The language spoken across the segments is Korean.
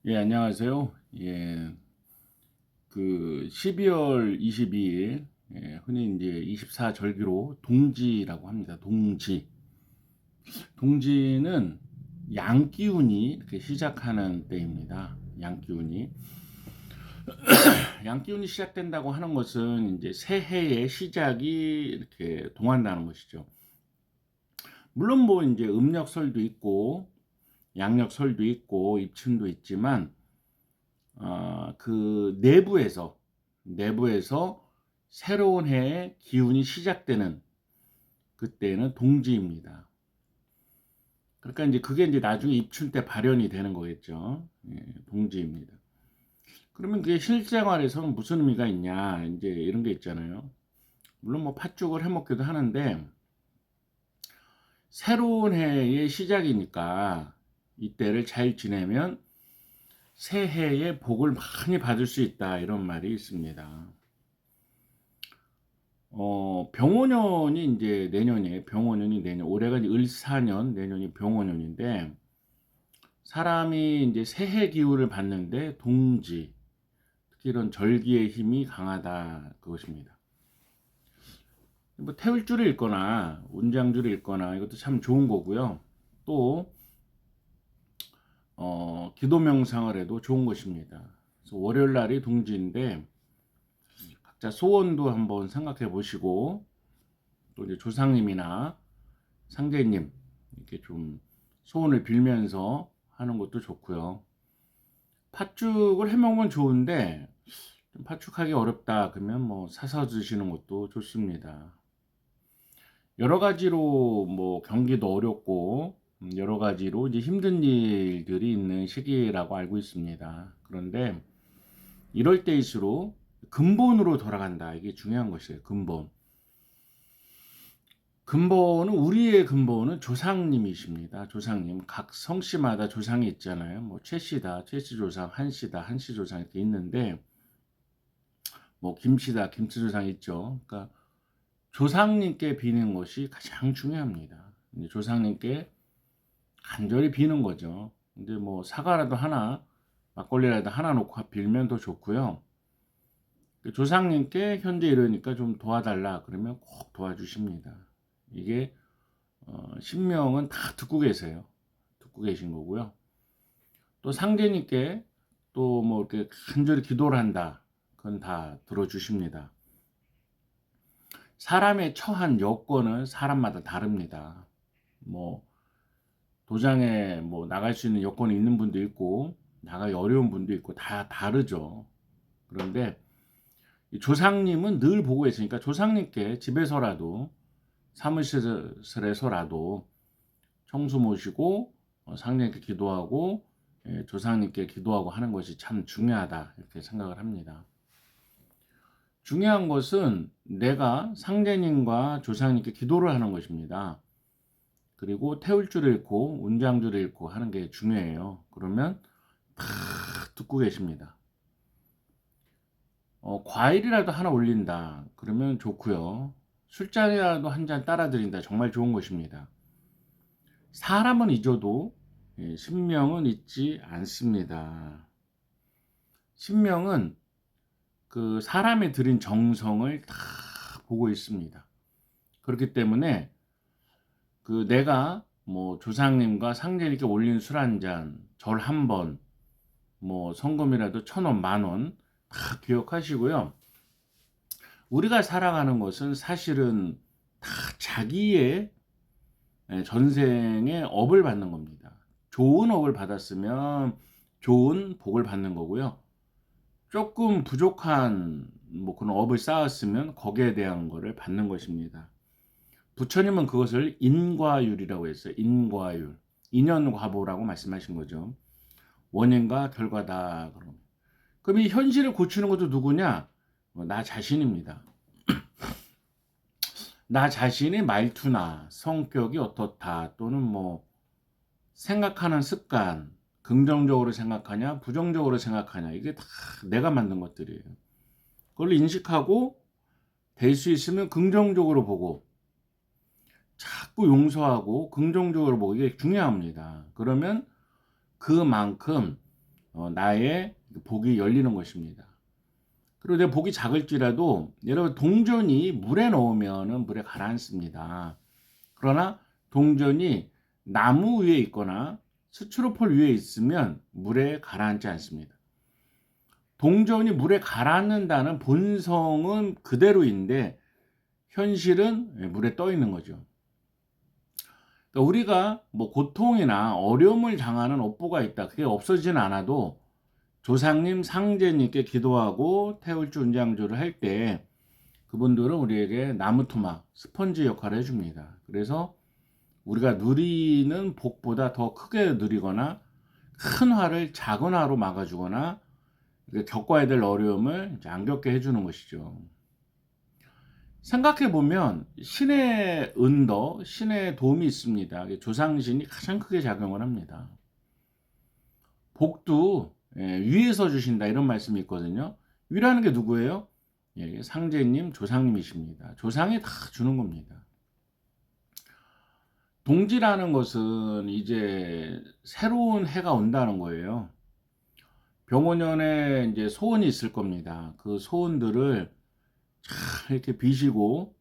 예, 안녕하세요. 예, 12월 22일, 흔히 이제 24절기로 동지라고 합니다. 동지. 동지는 양기운이 이렇게 시작하는 때입니다. 양기운이. 양기운이 시작된다고 하는 것은 이제 새해의 시작이 이렇게 동한다는 것이죠. 물론 뭐 이제 음력설도 있고, 양력설도 있고, 입춘도 있지만, 그 내부에서 새로운 해의 기운이 시작되는 그때는 동지입니다. 그러니까 이제 그게 이제 나중에 입춘 때 발현이 되는 거겠죠. 예, 동지입니다. 그러면 그게 실생활에서는 무슨 의미가 있냐, 이제 이런 게 있잖아요. 물론 뭐 팥죽을 해 먹기도 하는데, 새로운 해의 시작이니까 이때를 잘 지내면 새해의 복을 많이 받을 수 있다, 이런 말이 있습니다. 병오년이 이제 내년이에요. 병오년이 내년. 올해가 이제 을사년, 내년이 병오년인데, 사람이 이제 새해 기운을 받는데 동지, 특히 이런 절기의 힘이 강하다, 그것입니다. 뭐 태울줄을 읽거나 운장줄을 읽거나 이것도 참 좋은 거고요. 또 기도 명상을 해도 좋은 것입니다. 그래서 월요일 날이 동지인데 각자 소원도 한번 생각해 보시고, 또 이제 조상님이나 상제님 이렇게 좀 소원을 빌면서 하는 것도 좋고요. 팥죽을 해 먹으면 좋은데 좀 팥죽하기 어렵다 그러면 뭐 사서 드시는 것도 좋습니다. 여러 가지로 뭐 경기도 어렵고 여러 가지로 이제 힘든 일들이 있는 시기라고 알고 있습니다. 그런데 이럴 때일수록 근본으로 돌아간다. 이게 중요한 것이에요. 근본. 근본은 우리의 근본은 조상님이십니다. 조상님. 각 성씨마다 조상이 있잖아요. 뭐 최씨다, 최씨 조상, 한씨다, 한씨 조상 이렇게 있는데 뭐 김씨다, 김씨 조상 있죠. 그러니까 조상님께 비는 것이 가장 중요합니다. 조상님께 간절히 비는 거죠. 근데 뭐 사과라도 하나, 막걸리라도 하나 놓고 빌면 더 좋고요. 조상님께 현재 이러니까 좀 도와달라 그러면 꼭 도와주십니다. 이게 신명은 다 듣고 계세요. 듣고 계신 거고요. 또 상제님께 또 뭐 이렇게 간절히 기도를 한다. 그건 다 들어주십니다. 사람의 처한 여건은 사람마다 다릅니다. 뭐 도장에 뭐 나갈 수 있는 여건이 있는 분도 있고 나가기 어려운 분도 있고 다 다르죠. 그런데 이 조상님은 늘 보고 있으니까 조상님께 집에서라도 사무실에서라도 청수 모시고 상님께 기도하고 조상님께 기도하고 하는 것이 참 중요하다 이렇게 생각을 합니다. 중요한 것은 내가 상제님과 조상님께 기도를 하는 것입니다. 그리고 태울 줄 읽고 운장 줄 읽고 하는 게 중요해요. 그러면 다 듣고 계십니다. 과일이라도 하나 올린다. 그러면 좋고요. 술잔이라도 한 잔 따라 드린다. 정말 좋은 것입니다. 사람은 잊어도 신명은 잊지 않습니다. 신명은 그 사람이 들인 정성을 다 보고 있습니다. 그렇기 때문에 그 내가 뭐 조상님과 상제님께 올린 술 한 잔, 절 한 번, 뭐 성금이라도 1,000원, 10,000원 다 기억하시고요. 우리가 살아가는 것은 사실은 다 자기의 전생의 업을 받는 겁니다. 좋은 업을 받았으면 좋은 복을 받는 거고요. 조금 부족한 뭐 그런 업을 쌓았으면 거기에 대한 거를 받는 것입니다. 부처님은 그것을 인과율이라고 했어요. 인과율. 인연과보라고 말씀하신 거죠. 원인과 결과다. 그럼 이 현실을 고치는 것도 누구냐? 나 자신입니다. 나 자신의 말투나 성격이 어떻다 또는 뭐 생각하는 습관, 긍정적으로 생각하냐 부정적으로 생각하냐 이게 다 내가 만든 것들이에요. 그걸 인식하고 될 수 있으면 긍정적으로 보고 자꾸 용서하고 긍정적으로 보고 이게 중요합니다. 그러면 그만큼 나의 복이 열리는 것입니다. 그리고 내 복이 작을지라도 여러분 동전이 물에 넣으면은 물에 가라앉습니다. 그러나 동전이 나무 위에 있거나 스티로폼 위에 있으면 물에 가라앉지 않습니다. 동전이 물에 가라앉는다는 본성은 그대로인데 현실은 물에 떠 있는 거죠. 그러니까 우리가 뭐 고통이나 어려움을 당하는 업보가 있다. 그게 없어지진 않아도 조상님, 상제님께 기도하고 태울주 운장주를 할 때 그분들은 우리에게 나무 토막, 스펀지 역할을 해줍니다. 그래서 우리가 누리는 복보다 더 크게 누리거나 큰 화를 작은 화로 막아주거나 겪어야 될 어려움을 이제 안 겪게 해주는 것이죠. 생각해 보면 신의 은덕, 신의 도움이 있습니다. 조상신이 가장 크게 작용을 합니다. 복도 위에서 주신다 이런 말씀이 있거든요. 위라는 게 누구예요? 상제님, 조상님이십니다. 조상이 다 주는 겁니다. 동지라는 것은 이제 새로운 해가 온다는 거예요. 병원년에 이제 소원이 있을 겁니다. 그 소원들을 잘 이렇게 비시고,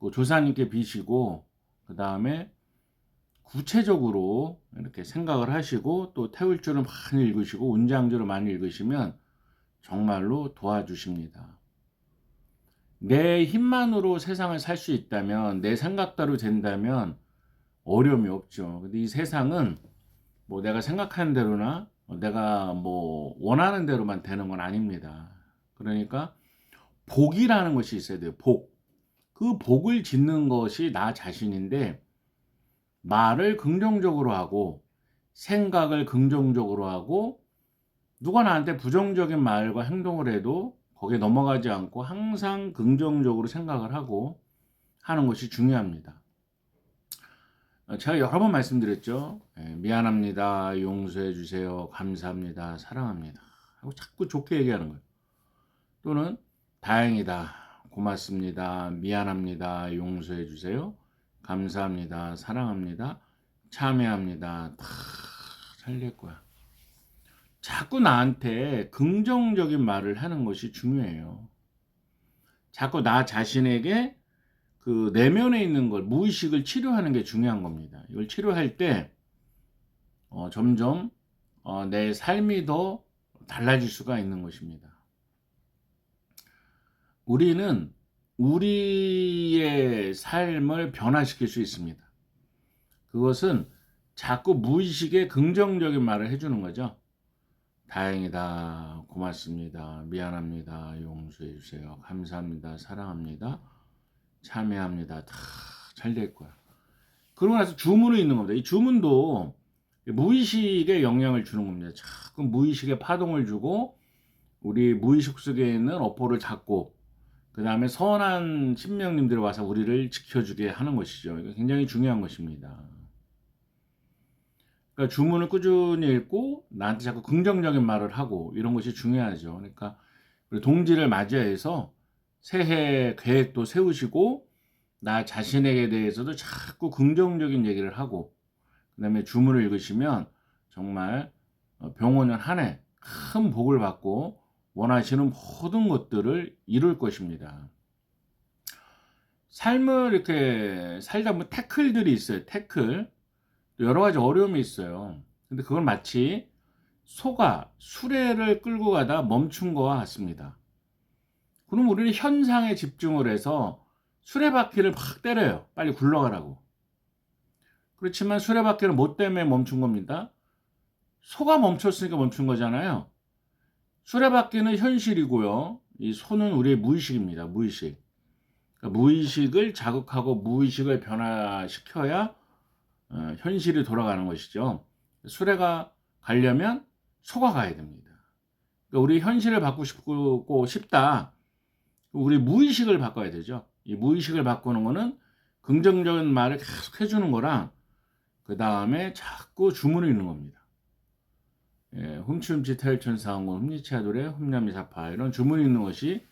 그 조사님께 비시고, 그 다음에 구체적으로 이렇게 생각을 하시고, 또 태울주를 많이 읽으시고, 운장주를 많이 읽으시면 정말로 도와주십니다. 내 힘만으로 세상을 살 수 있다면, 내 생각대로 된다면 어려움이 없죠. 근데 이 세상은 뭐 내가 생각하는 대로나 내가 뭐 원하는 대로만 되는 건 아닙니다. 그러니까 복이라는 것이 있어야 돼요. 복. 그 복을 짓는 것이 나 자신인데 말을 긍정적으로 하고 생각을 긍정적으로 하고 누가 나한테 부정적인 말과 행동을 해도 거기에 넘어가지 않고 항상 긍정적으로 생각을 하고 하는 것이 중요합니다. 제가 여러 번 말씀드렸죠. 미안합니다. 용서해 주세요. 감사합니다. 사랑합니다. 하고 자꾸 좋게 얘기하는 거예요. 또는 다행이다. 고맙습니다. 미안합니다. 용서해 주세요. 감사합니다. 사랑합니다. 참여합니다. 다 살릴 거야. 자꾸 나한테 긍정적인 말을 하는 것이 중요해요. 자꾸 나 자신에게 그 내면에 있는 걸 무의식을 치료하는 게 중요한 겁니다. 이걸 치료할 때 점점 내 삶이 더 달라질 수가 있는 것입니다. 우리는 우리의 삶을 변화시킬 수 있습니다. 그것은 자꾸 무의식에 긍정적인 말을 해주는 거죠. 다행이다, 고맙습니다, 미안합니다, 용서해 주세요, 감사합니다, 사랑합니다, 참여합니다. 다 잘 될 거야. 그러고 나서 주문이 있는 겁니다. 이 주문도 무의식에 영향을 주는 겁니다. 자꾸 무의식에 파동을 주고 우리 무의식 속에 있는 어포를 잡고 그 다음에 선한 신명님들이 와서 우리를 지켜주게 하는 것이죠. 이거 굉장히 중요한 것입니다. 그러니까 주문을 꾸준히 읽고 나한테 자꾸 긍정적인 말을 하고 이런 것이 중요하죠. 그러니까 우리 동지를 맞이해서 새해 계획도 세우시고 나 자신에게 대해서도 자꾸 긍정적인 얘기를 하고 그 다음에 주문을 읽으시면 정말 병원년 한 해 큰 복을 받고 원하시는 모든 것들을 이룰 것입니다. 삶을 이렇게 살다 보면 태클들이 있어요. 태클. 여러 가지 어려움이 있어요. 근데 그걸 마치 소가 수레를 끌고 가다 멈춘 것과 같습니다. 그럼 우리는 현상에 집중을 해서 수레바퀴를 팍 때려요. 빨리 굴러가라고. 그렇지만 수레바퀴는 뭐 때문에 멈춘 겁니다? 소가 멈췄으니까 멈춘 거잖아요. 수레바퀴는 현실이고요. 이 소는 우리의 무의식입니다. 무의식. 그러니까 무의식을 자극하고 무의식을 변화시켜야 현실이 돌아가는 것이죠. 수레가 가려면 소가 가야 됩니다. 그러니까 우리 현실을 바꾸고 싶다. 우리 무의식을 바꿔야 되죠. 이 무의식을 바꾸는 거는 긍정적인 말을 계속 해주는 거랑 그 다음에 자꾸 주문을 읽는 겁니다. 훔치훔치 태일천사항고 훔리치하도래 훔냠미사파 이런 주문 읽는 것이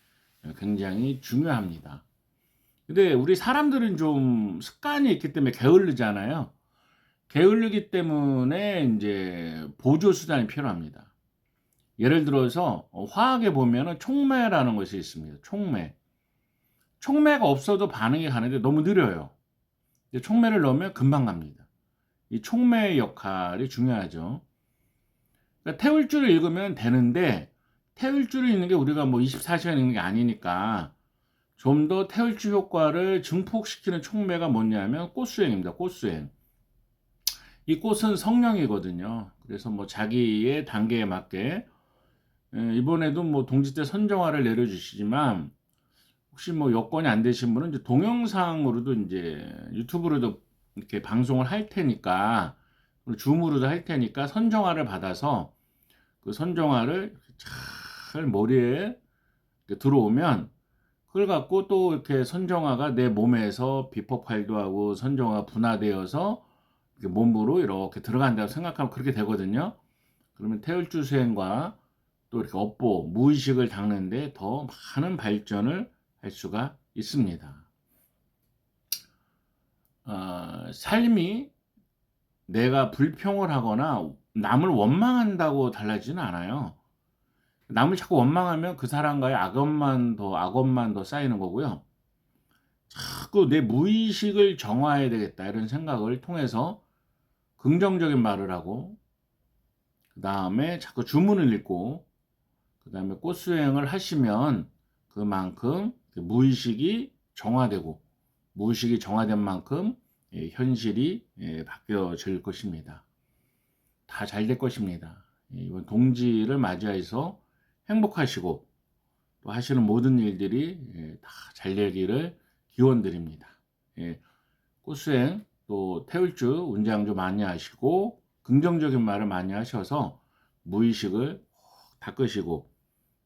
굉장히 중요합니다. 근데 우리 사람들은 좀 습관이 있기 때문에 게을르잖아요. 게을르기 때문에 이제 보조 수단이 필요합니다. 예를 들어서 화학에 보면은 촉매라는 것이 있습니다. 촉매. 촉매가 없어도 반응이 가는데 너무 느려요. 근데 촉매를 넣으면 금방 갑니다. 이 촉매의 역할이 중요하죠. 그러니까 태울 줄을 읽으면 되는데 태울 줄을 읽는 게 우리가 뭐 24시간 읽는 게 아니니까 좀 더 태울 줄 효과를 증폭시키는 촉매가 뭐냐면 꽃수행입니다. 꽃수행. 이 꽃은 성령이거든요. 그래서 뭐 자기의 단계에 맞게 이번에도 뭐 동지 때 선정화를 내려주시지만 혹시 뭐 여건이 안 되신 분은 이제 동영상으로도 이제 유튜브로도 이렇게 방송을 할 테니까 줌으로도 할 테니까 선정화를 받아서 그 선정화를 잘 머리에 들어오면 그걸 갖고 또 이렇게 선정화가 내 몸에서 비폭발도 하고 선정화가 분화되어서 이렇게 몸으로 이렇게 들어간다고 생각하면 그렇게 되거든요. 그러면 태울주 수행과 또 이렇게 업보, 무의식을 닦는데 더 많은 발전을 할 수가 있습니다. 삶이 내가 불평을 하거나 남을 원망한다고 달라지는 않아요. 남을 자꾸 원망하면 그 사람과의 악업만 더 쌓이는 거고요. 자꾸 내 무의식을 정화해야 되겠다 이런 생각을 통해서 긍정적인 말을 하고 그 다음에 자꾸 주문을 읽고 그 다음에 꽃수행을 하시면 그만큼 무의식이 정화되고 무의식이 정화된 만큼 현실이 바뀌어질 것입니다. 다 잘 될 것입니다. 이번 동지를 맞이해서 행복하시고 또 하시는 모든 일들이 다 잘 되기를 기원드립니다. 꽃수행 또 태울주 운장주 많이 하시고 긍정적인 말을 많이 하셔서 무의식을 닦으시고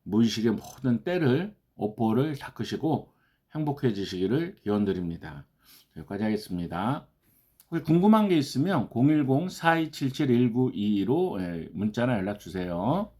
무의식의 모든 때를 업보를 닦으시고 행복해지시기를 기원드립니다. 여기까지 하겠습니다. 혹시 궁금한 게 있으면 010-4277-1922로 문자나 연락 주세요.